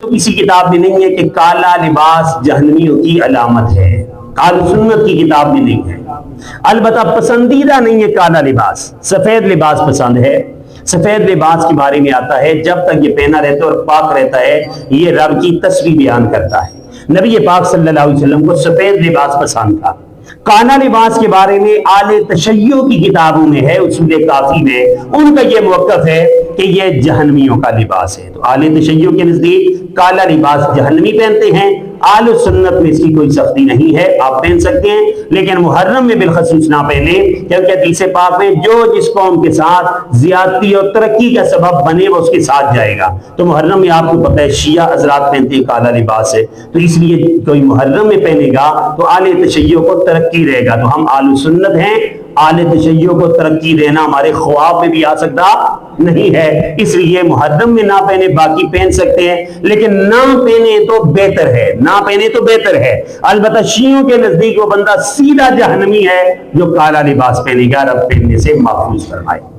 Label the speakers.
Speaker 1: تو کسی کتاب میں نہیں ہے کہ کالا لباس جہنمیوں کی علامت ہے، اہل سنت کی کتاب میں نہیں ہے۔ البتہ پسندیدہ نہیں ہے کالا لباس، سفید لباس پسند ہے۔ سفید لباس کے بارے میں آتا ہے جب تک یہ پہنا رہتا ہے اور پاک رہتا ہے یہ رب کی تصویر بیان کرتا ہے۔ نبی پاک صلی اللہ علیہ وسلم کو سفید لباس پسند تھا۔ کالا لباس کے بارے میں آل تشیع کی کتابوں میں ہے، اصول کافی میں ان کا یہ موقف ہے کہ یہ جہنمیوں کا لباس ہے۔ تو آل تشیع کے نزدیک کالا لباس جہنمی پہنتے ہیں، آل سنت میں اس کی کوئی سختی نہیں ہے، آپ پہن سکتے ہیں، لیکن محرم میں بالخصوص نہ پہنیں، کیونکہ حدیث پاک میں جو جس قوم کے ساتھ زیادتی اور ترقی کا سبب بنے وہ اس کے ساتھ جائے گا۔ تو محرم میں آپ کو پتہ ہے شیعہ حضرات پہنتے ہیں کالا لباس ہے، تو اس لیے کوئی محرم میں پہنے گا تو آل تشیع کو ترقی رہے گا۔ تو ہم آل سنت ہیں، آل تشیع کو ترقی دینا ہمارے خواب میں بھی آ سکتا نہیں ہے، اس لیے محرم میں نہ پہنے، باقی پہن سکتے ہیں، لیکن نہ پہنے تو بہتر ہے، نہ پہنے تو بہتر ہے۔ البتہ شیعوں کے نزدیک وہ بندہ سیدھا جہنمی ہے جو کالا لباس پہنے گا، رب پہننے سے محفوظ فرمائے۔